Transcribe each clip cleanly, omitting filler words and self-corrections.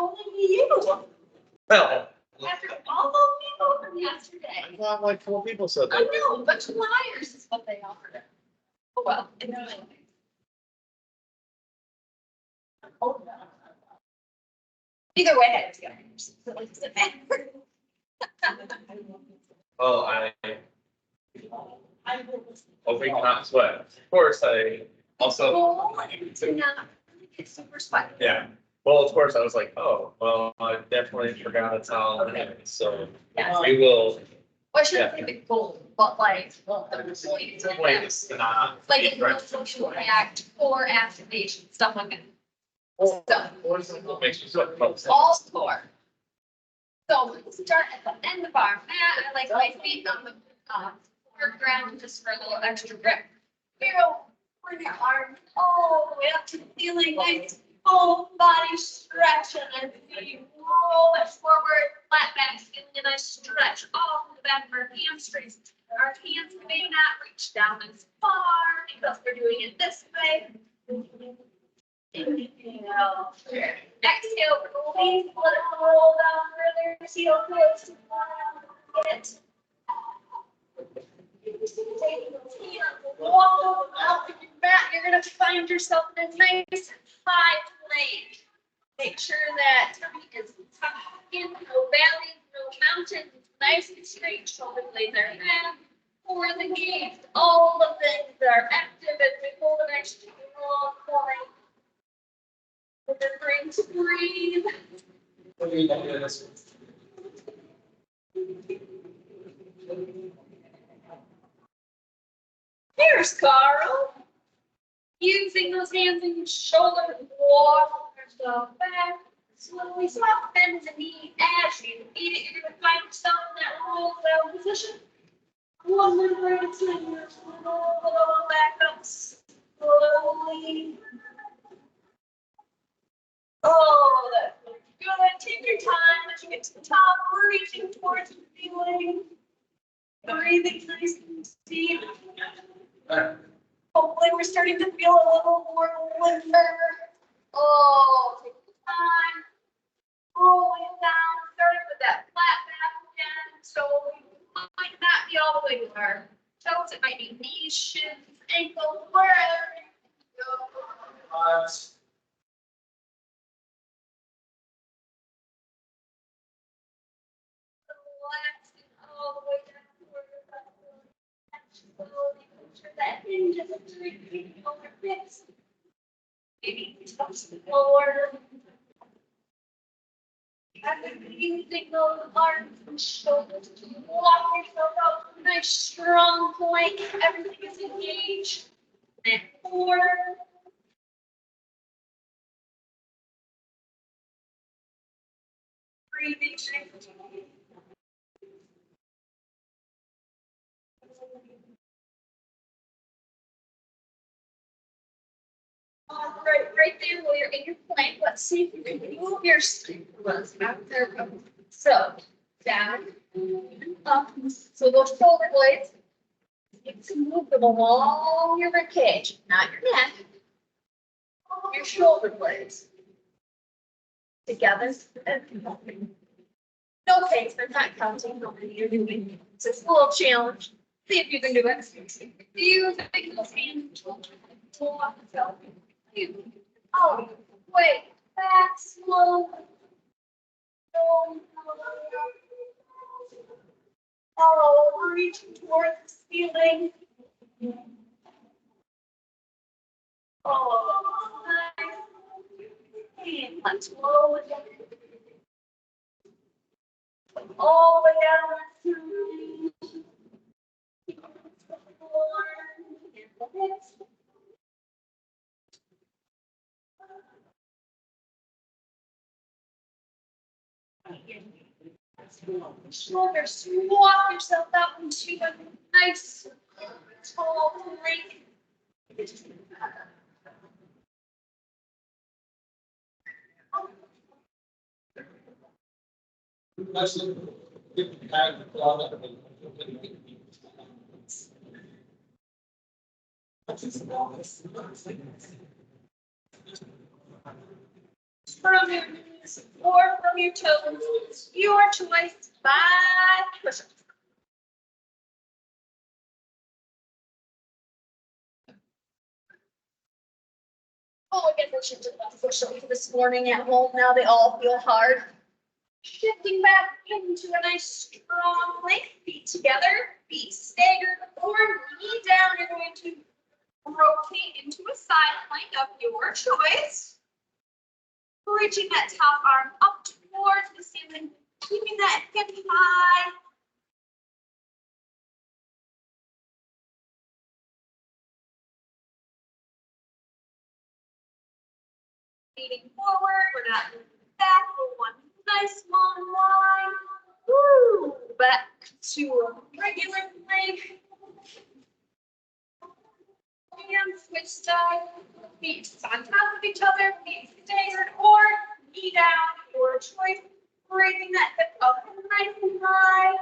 Only you. Well, After all those people from yesterday. well, like 4 people said I that. know, a bunch of liars is what they are. Oh, well. Either way, I was going. Well, I hoping not sweat. Of course, I also, To not get super sweaty. yeah. Well, of course, I was like, oh, well, I definitely forgot it's all anyway, so Yes. we will. Or should I say the goal, but like, the point. Wait, not. Like, in social react or activation, stuff like that. So, What makes you sweat? all four. So we start at the end of our mat. I like my feet on the floor ground just for a little extra grip. We go bring our arms all the way up to the ceiling, nice full body stretch, and then we roll it forward, flat back, feeling a nice stretch all the back of our hamstrings. Our hands may not reach down as far because we're doing it this way. Inhale. Exhale, release, let it roll down further, heel close to it. Taking those hands, walk out of your mat, you're gonna find yourself in a nice high plank. Make sure that tummy is tucked in, no valleys, no mountains, nice and straight, shoulder blades are in. For the gaze, all the things that are active as we hold a nice long point. Remembering to breathe. Here's Carl. Using those hands and shoulder, walk yourself back. Slowly soft bend the knee as you eat it. You're going to find yourself in that roll down position. One more at a time. Roll back up slowly. Oh, that feels good. Take your time as you get to the top, reaching towards the ceiling. Breathing nice and deep. Hopefully, we're starting to feel a little more limber. Oh, take your time. Rolling down, starting with that flat back again. So we might not be all the way with our toes. It might be knees, shins, ankles, wherever you go. Relaxing all the way down toward the back. Slowly picture that hinge as a tree over hips. Maybe touch the floor. And then using those arms and shoulders to walk yourself up. Nice strong plank. Everything is engaged. And 4. Breathing. Right there while you're in your plank, let's see if you can move your sternum out there. So down, up. So those shoulder blades, you can move them along your rib cage, not your neck. Your shoulder blades together. No pace, they're not counting how many you're doing. It's just a little challenge. See if you can do it. Do you think those hands will walk yourself? Oh, wait, back slow. Oh, reaching towards the ceiling. Oh, nice. And let's roll it down. All the way down to the floor and the hips. Shoulders, swap yourself out into a nice tall plank. From your knees or from your toes, your choice. 5 push-ups. Oh, I guess I should do that push-ups this morning at home. Now they all feel hard. Shifting back into a nice strong plank, feet together, feet staggered or knee down. You're going to rotate into a side plank of your choice. Reaching that top arm up towards the ceiling, keeping that hip high. Leaning forward, we're not moving back, we're one nice long line. Woo! Back to a regular plank. And switch side, feet on top of each other, feet staggered or knee down, your choice. Raising that hip up nice and high.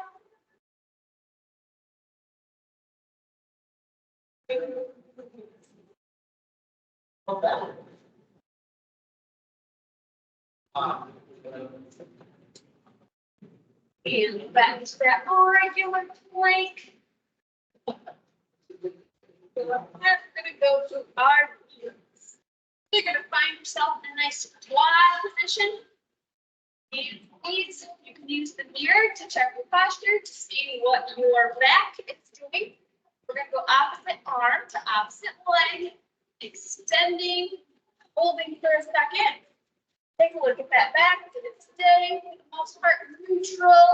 And back to that regular plank. We're going to go to our heels. You're going to find yourself in a nice squat position. And please, you can use the mirror to check your posture to see what your back is doing. We're going to go opposite arm to opposite leg, extending, holding for a second. Take a look at that back. Did it stay for the most part neutral?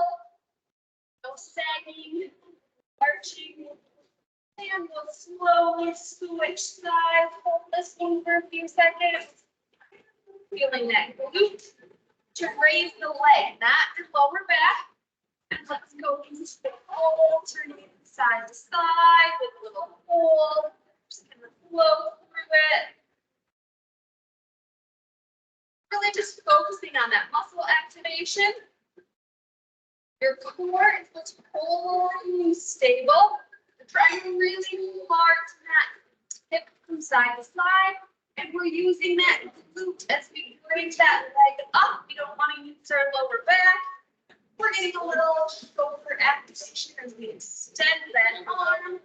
No sagging, arching. And we'll slowly switch sides. Hold this one for a few seconds. Feeling that glute to raise the leg, not the lower back. And let's go into the alternating side to side with a little hold. Just kind of flow through it. Really just focusing on that muscle activation. Your core is what's holding you stable. Trying really hard to not hip from side to side. And we're using that glute as we bring that leg up. We don't want to use our lower back. We're getting a little shoulder activation as we extend that arm.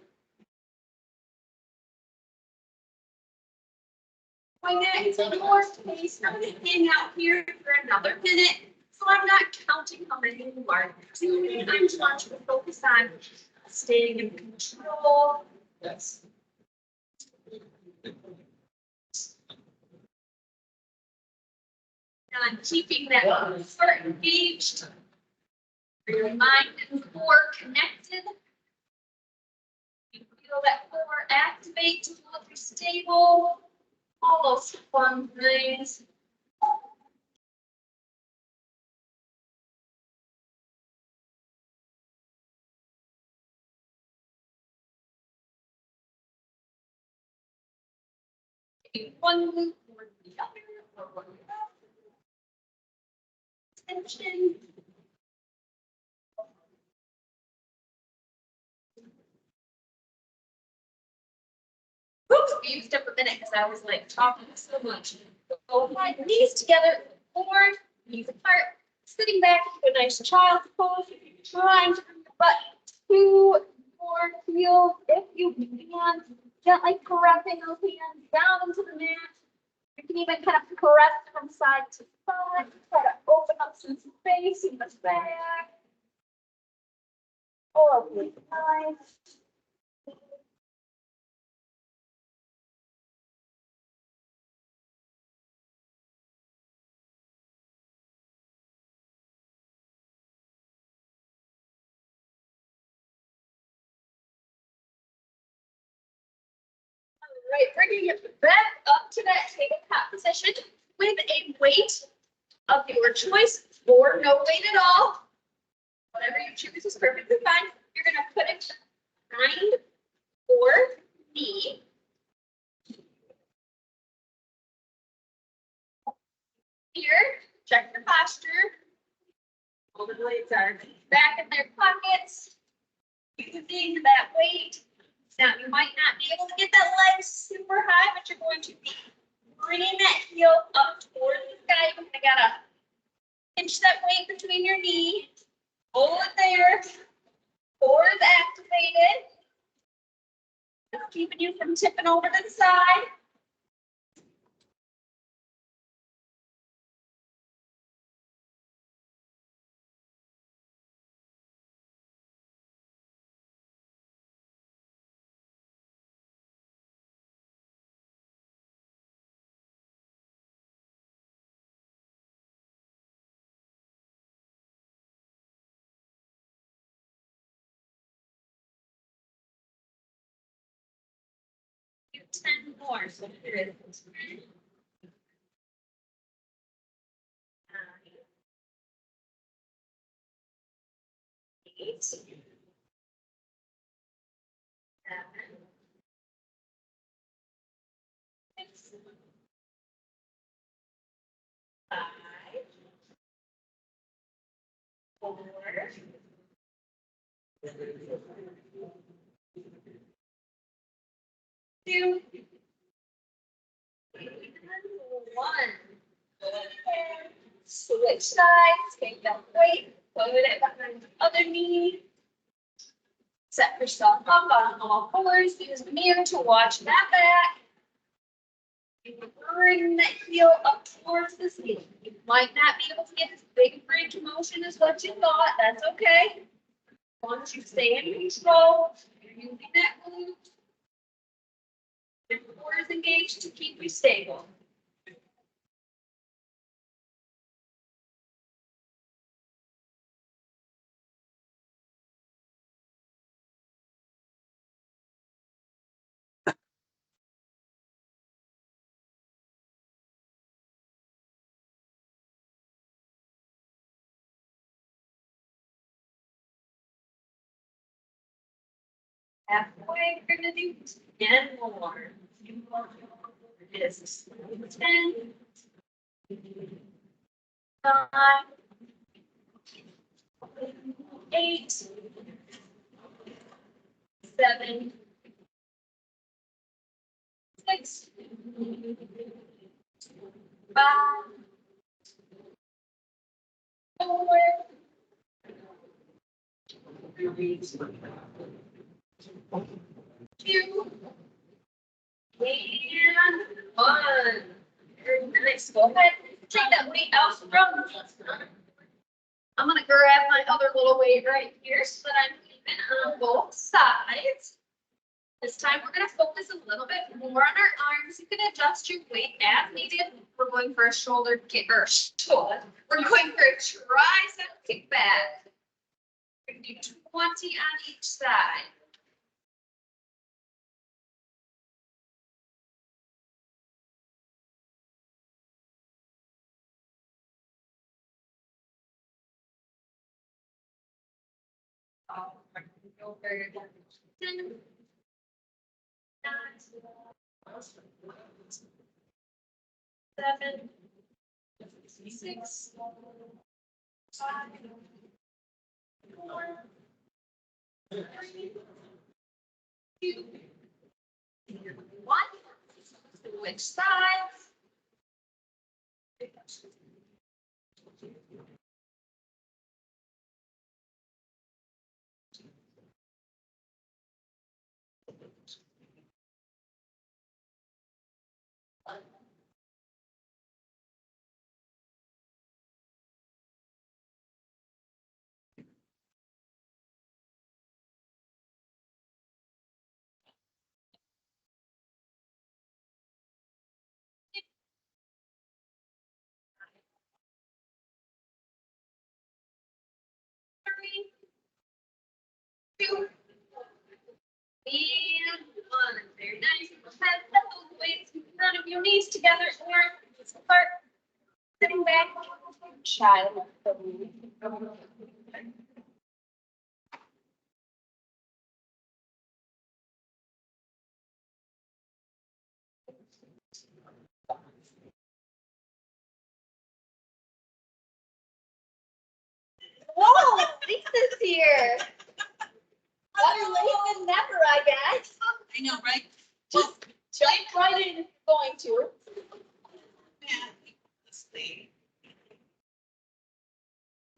Going that into your pace. I'm going to hang out here for another minute. So I'm not counting how many you are doing. I just want you to focus on staying in control. Yes. And keeping that heart engaged. Your mind and core connected. You feel that core activate to feel you're stable. All those fun things. One loop or the other, or one tension. Oops, we used up a minute because I was like talking so much. Go my knees together, forward, knees apart, sitting back into a nice child's pose. If you're trying to bring the butt to your heel, if you can, gently pressing those hands down into the mat. You can even kind of press from side to side, try to open up some space in the back. Or with nice. Right, bringing it back up to that tabletop position with a weight of your choice or no weight at all. Whatever you choose is perfectly fine. You're gonna put it behind or knee. Here, check your posture. All the blades are back in their pockets. Using that weight. Now, you might not be able to get that leg super high, but you're going to be bringing that heel up towards the sky. You gotta pinch that weight between your knee. Hold it there. Core is activated. It's keeping you from tipping over to the side. Do 10 more. So here it is. 8, 7, 6, 5, 4, 2, 1. Switch sides, take that weight, put it behind the other knee. Set yourself up on all fours. Use the mirror to watch that back. Bring that heel up towards the ceiling. You might not be able to get as big a range of motion as what you thought. That's okay. Once you stay in control, you're using that glute. Your core is engaged to keep you stable. Halfway, we're gonna do 10 more. It is 10, 5, 8, 7, 6, 5, 4, 3, 2, and 1. Very nice. Go ahead. Take that weight out from. I'm gonna grab my other little weight right here so that I'm even on both sides. This time we're gonna focus a little bit more on our arms. You can adjust your weight as needed. We're going for a shoulder kick or shoulder. We're going for a tricep kick back. We're gonna do 20 on each side. Over 10, 9, 7, 6, 5, 4, 3, 2, 1. Switch sides. Three, 2, and 1. Very nice. Go ahead. Put those weights in front of your knees together or apart. Sitting back. Child. this year. Better late than never, I guess. I know, right? Just jump right in if you're going to. Yeah, let's see.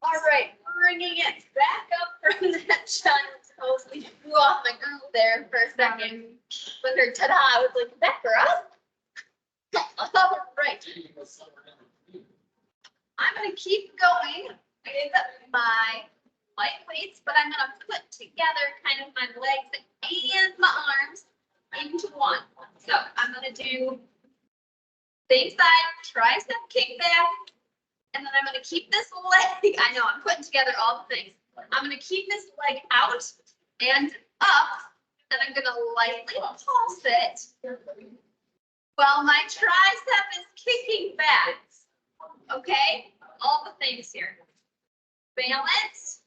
All right, bringing it back up from that child's pose. We threw off my groove there for a second. With her ta-da, I was like, is that for us? All right. I'm gonna keep going with my light weights, but I'm gonna put together kind of my legs and my arms into one. So I'm gonna do same side, tricep kickback, and then I'm gonna keep this leg, I know, I'm putting together all the things. I'm gonna keep this leg out and up, and I'm gonna lightly pulse it while my tricep is kicking back. Okay, all the things here. Balance,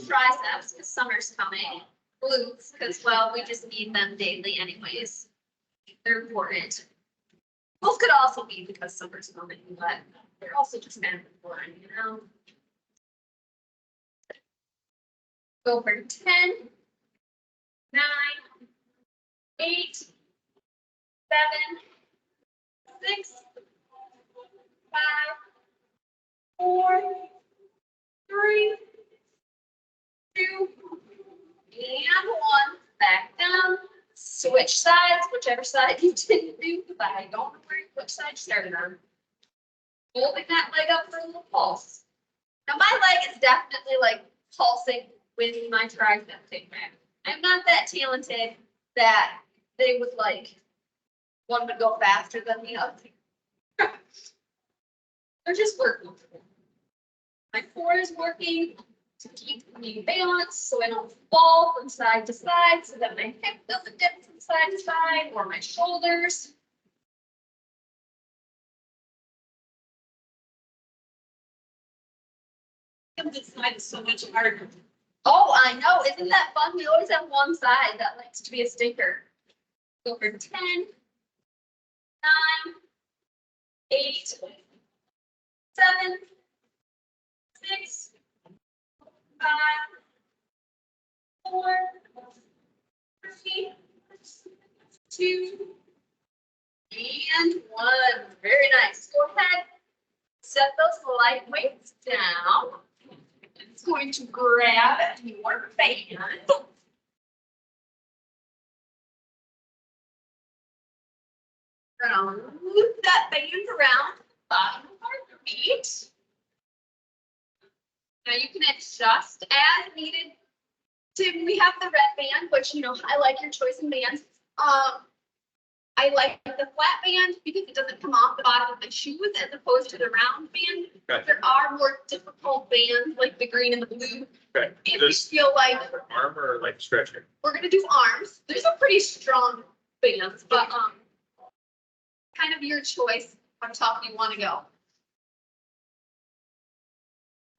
triceps, because summer's coming. Glutes, because, well, we just need them daily anyways. They're important. Both could also be because summer's coming, but they're also just kind of important, you know? Go for 10, 9, 8, 7, 6, 5, 4, 3, 2, and 1. Back down. Switch sides, whichever side you didn't do, but I don't remember which side you started on. Holding that leg up for a little pulse. Now my leg is definitely like pulsing with my tricep kickback. I'm not that talented that they would like one would go faster than the other. They're just working. My core is working to keep me balanced so I don't fall from side to side, so that my hip doesn't dip from side to side, or my shoulders. This side is so much harder. Oh, I know. Isn't that fun? We always have one side that likes to be a stinker. Go for 10, 9, 8, 7, 6, 5, 4, 3, 2, and 1. Very nice. Go ahead. Set those light weights down. It's going to grab your band. Gonna loop that band around the bottom of our feet. Now you can adjust as needed. We have the red band, which, you know, I like your choice in bands. I like the flat band because it doesn't come off the bottom of my shoes as opposed to the round band. Okay. There are more difficult bands like the green and the blue. Okay. If you This feel like arm or like stretching? we're gonna do arms, there's a pretty strong bands, but kind of your choice how tough you want to go.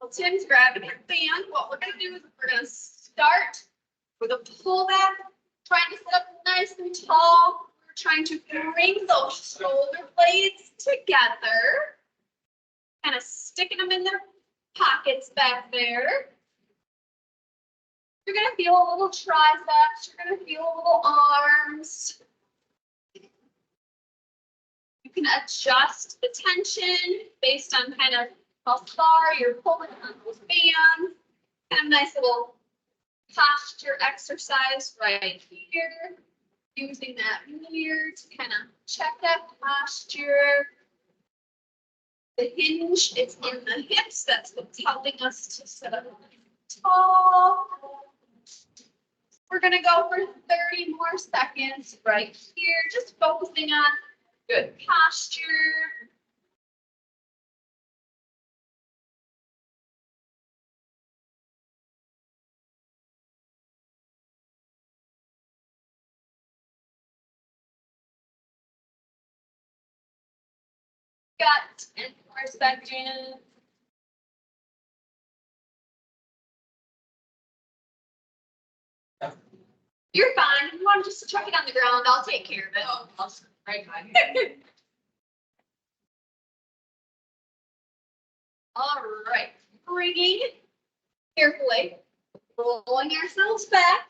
Well, Tim's grabbing your band. What we're gonna do is we're gonna start with a pullback, trying to sit up nice and tall. We're trying to bring those shoulder blades together, kind of sticking them in their pockets back there. You're gonna feel a little triceps. You're gonna feel a little arms. You can adjust the tension based on kind of how far you're pulling on those bands. Kind of nice little posture exercise right here. Using that mirror to kind of check that posture. The hinge is in the hips. That's what's helping us to sit up tall. We're gonna go for 30 more seconds right here, just focusing on good posture. Got 10 more seconds. You're fine. If you want to just chuck it on the ground, I'll take care of it. Oh, I'll right by. All right, bringing carefully rolling ourselves back.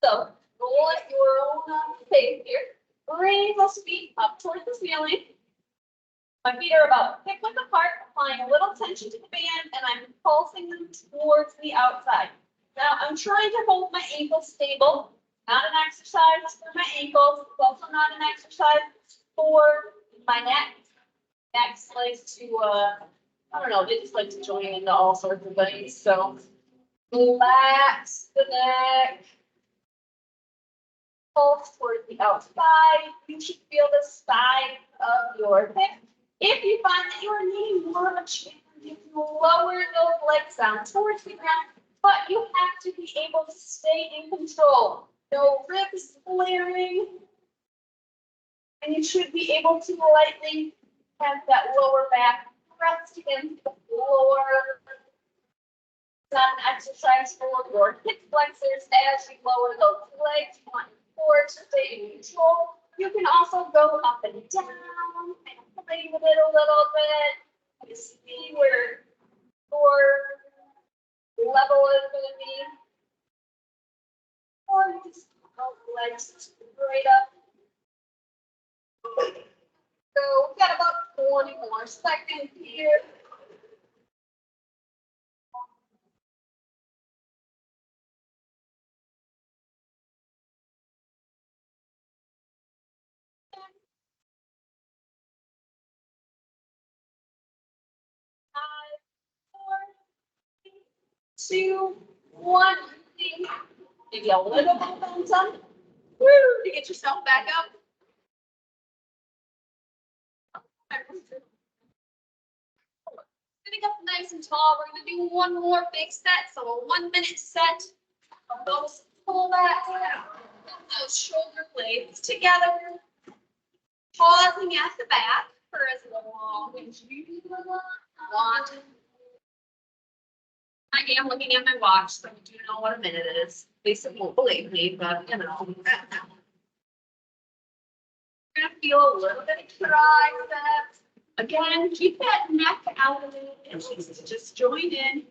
So roll at your own pace here. Raise those feet up towards the ceiling. My feet are about hip width apart, applying a little tension to the band, and I'm pulsing them towards the outside. Now I'm trying to hold my ankles stable. Not an exercise for my ankles. It's also not an exercise for my neck. Next likes to, I don't know, they just like to join into all sorts of things. So relax the neck. Pulse towards the outside. You should feel the side of your hip. If you find that you are needing more of a change, you can lower those legs down towards the ground, but you have to be able to stay in control. No ribs flaring. And you should be able to lightly have that lower back pressed against the floor. It's not an exercise for your hip flexors as you lower those legs. You want your core to stay in control. You can also go up and down and play with it a little bit. You see where your level is going to be. Or you just hold the legs straight up. So we've got about 20 more seconds here. Five, 4, 3, 2, 1. Maybe a little bit of momentum. Woo, to get yourself back up. Sitting up nice and tall, we're going to do one more big set. So a 1 minute set of those pullbacks, those shoulder blades together. Pausing at the back for as long as you want. I am looking at my watch, so I do know what a minute is. Lisa won't believe me, but you know. You're gonna feel a little bit of triceps. Again, keep that neck out of it and just join in.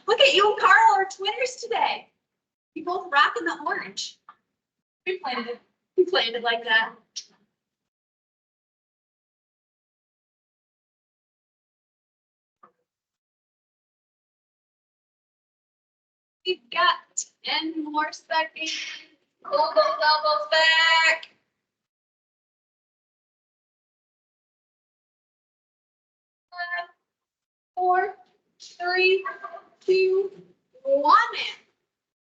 Look at you and Carl are twinners today. You both rocking the orange. We planned it. We planned it like that. We've got 10 more seconds. Pull those elbows back. 5, 4, 3, 2, 1.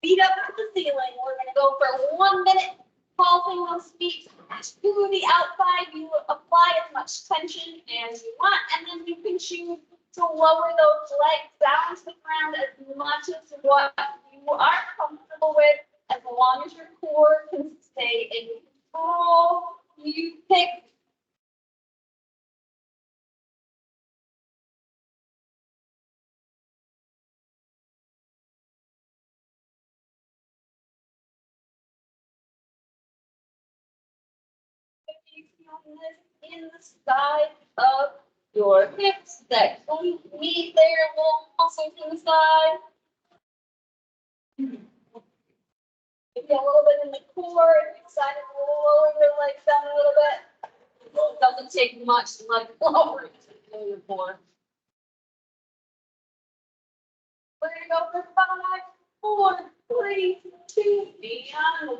Feet up to the ceiling. We're going to go for 1 minute, pulsing those feet to the outside. You apply as much tension as you want, and then you can choose to lower those legs down to the ground as much as what you are comfortable with, as long as your core can stay in control. You pick. In the side of your hips that don't meet their little muscles to the side. Maybe a little bit in the core, if you decided to lower your legs down a little bit. It doesn't take much to let it lower into your core. We're gonna go for 5, 4, 3, 2, and 1.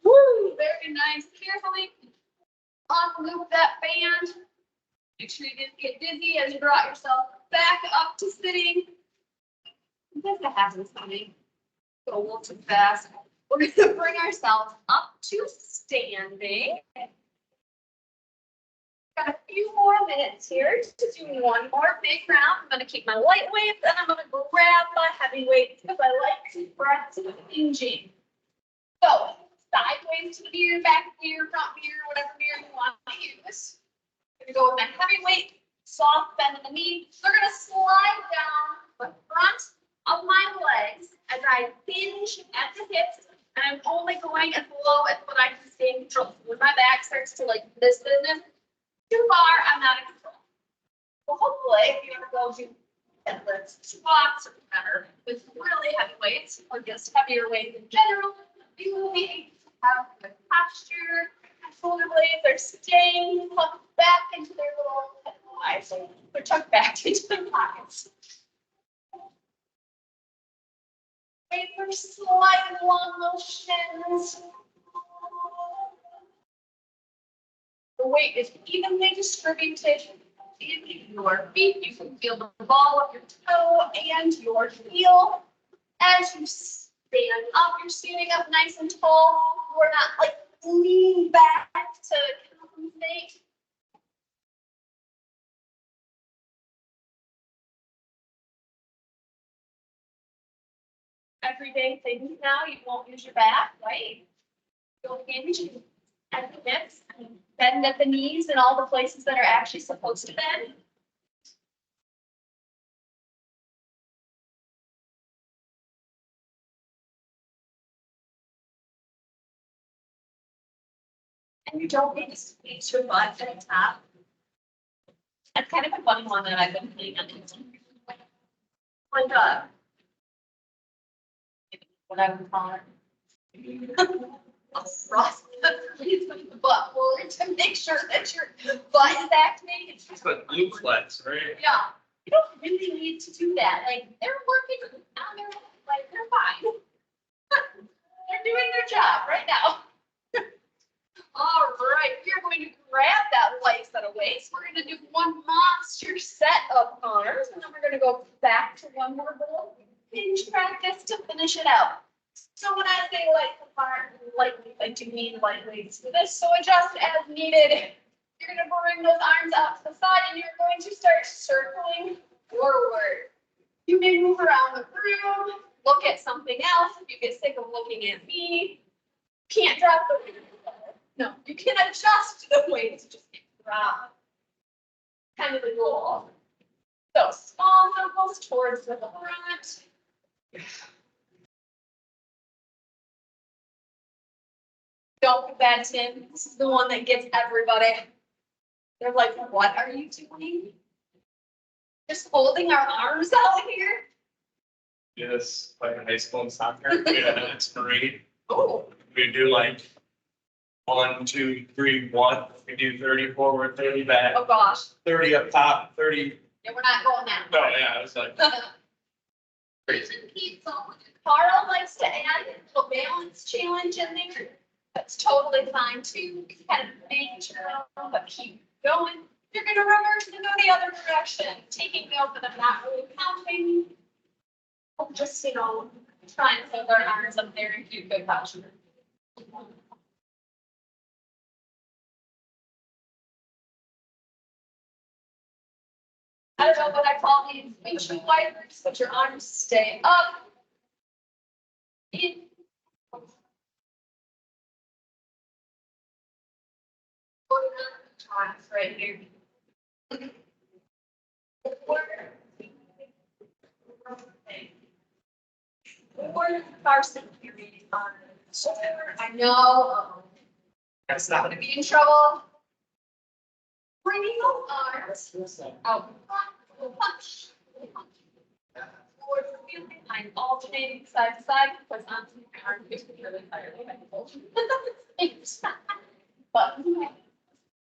Woo! Very nice. Carefully unloop that band. Make sure you didn't get dizzy as you brought yourself back up to sitting. That happens to me. Go a little too fast. We're going to bring ourselves up to standing. Got a few more minutes here to do one more big round. I'm going to keep my light weights and I'm going to grab my heavy weights because I like to practice hinging. So sideways to the mirror, back mirror, front mirror, whatever mirror you want to use. I'm going to go with my heavy weight, soft bend in the knee. They're going to slide down the front of my legs as I hinge at the hips, and I'm only going as low as what I can stay in control. When my back starts to like this business too far, I'm not in control. Well, hopefully, if you ever go to deadlifts, squats, or better, with really heavy weights, or just heavier weights in general, you will be able to have good posture, and shoulder blades are staying tucked back into their little eyes, they're tucked back into their pockets. Wait for sliding along those shins. The weight is evenly distributed in your feet. You can feel the ball of your toe and your heel. As you stand up, you're standing up nice and tall. You're not like leaning back to compensate. Everyday things now, you won't use your back, right? You'll hinge at the hips, and bend at the knees and all the places that are actually supposed to bend. And you don't need to squeeze your butt at the top. That's kind of a fun one that I've been playing on Instagram. Like what I would call it. A thrust with the butt forward to make sure that your butt is activated. It's like glute flex, right? Yeah, you don't really need to do that. Like, they're working on their, like, they're fine. They're doing their job right now. All right, we're going to grab that light set of weights. We're going to do one monster set of arms, and then we're going to go back to one more little hinge practice to finish it out. So when I say light weights, I do mean light weights for this. So adjust as needed. You're going to bring those arms out to the side, and you're going to start circling forward. You may move around the room, look at something else if you get sick of looking at me. Can't drop the weight. No, you can adjust the weights, just drop. Kind of the goal. So small circles towards the front. Don't put that in. This is the one that gets everybody. They're like, what are you doing? Just holding our arms out here? Yes, like in high school and soccer, we had an parade. Oh, We do like 1, 2, 3, 1. We do 30 forward, 30 back, oh gosh. 30 up top, 30. Yeah, we're not going that. No, yeah, it was like crazy. Carl likes to add a little balance challenge in there. That's totally fine too. Kind of make sure, but keep going. You're going to reverse and go the other direction, taking note that I'm not really counting. Just, try and hold our arms up there and keep good posture. I don't know what I call these windshield wipers, but your arms stay up. In. Right here. I know. That's I'm not. gonna be in trouble. Bringing those arms out. Punch. Forward, behind, alternating side to side, because I'm really tired. But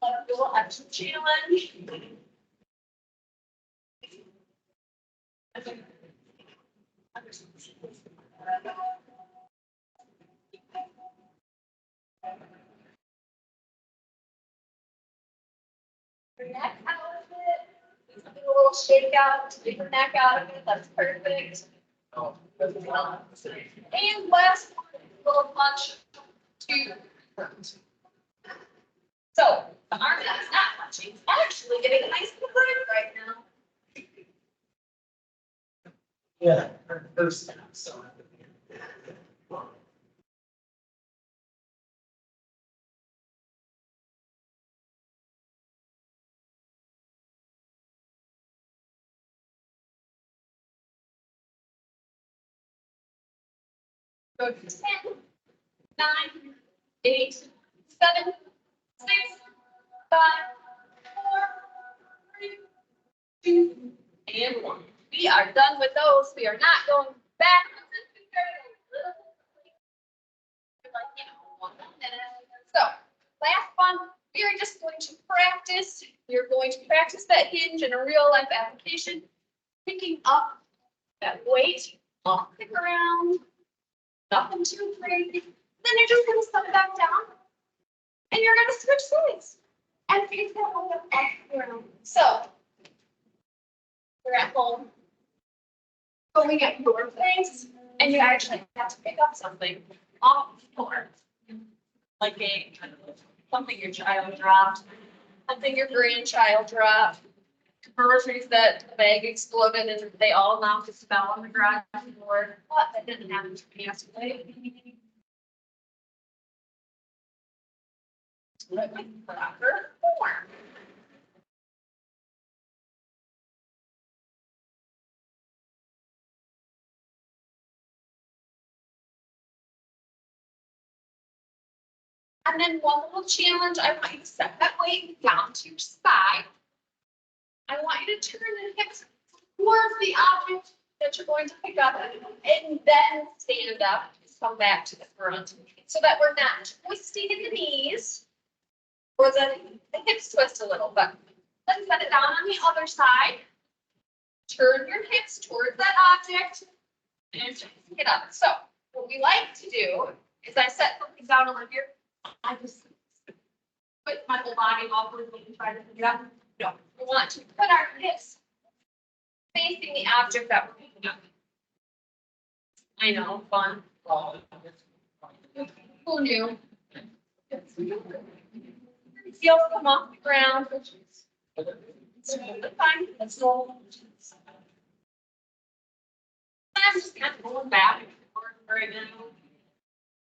let's do an extra challenge. Your neck out of it. A little shake out, take your neck out of it. That's perfect. And last one, a little punch to front. So the arm that is not punching is actually getting nice and good right now. Yeah, first time, so. Go to 10, 9, 8, 7, 6, 5, 4, 3, 2, and 1. Be We are done with those. We are not going back. So, last one, we are just going to practice. You're going to practice that hinge in a real life application, picking up that weight off the ground, nothing too crazy. Then you're just gonna set it back down, and you're gonna switch sides and pick that weight up off the ground. So, you're at home, going at your things, and you actually have to pick up something off the floor. Like something your child dropped, something your grandchild dropped, groceries that the bag exploded and they all now just fell on the garage floor. But that didn't happen to me yesterday. Proper form. And then one little challenge, I want you to set that weight down to your side. I want you to turn the hips towards the object that you're going to pick up and then stand up and come back to the front so that we're not twisting in the knees or the hips twist a little, but let's set it down on the other side. Turn your hips towards that object and pick it up. So what we like to do is I set something down over here. I just put my whole body awkwardly and try to pick it up. No, we want to put our hips facing the object that we're picking up. I know, fun. Who knew? Heels come off the ground. It's fine. That's normal. I'm just kind of going back and forth right now.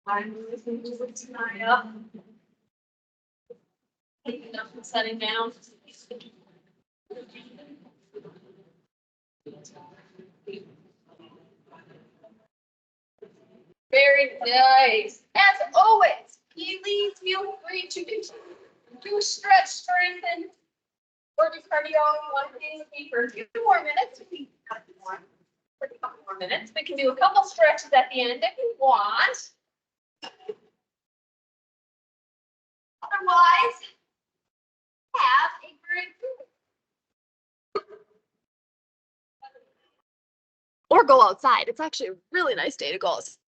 I'm moving to my up. Picking up and setting down. Very nice. As always, please feel free to continue to stretch, strengthen, or do cardio. One thing would be for a few more minutes. We can cut more for a couple more minutes. We can do a couple stretches at the end if you want. Otherwise, have a great day. Or go outside. It's actually a really nice day to go outside.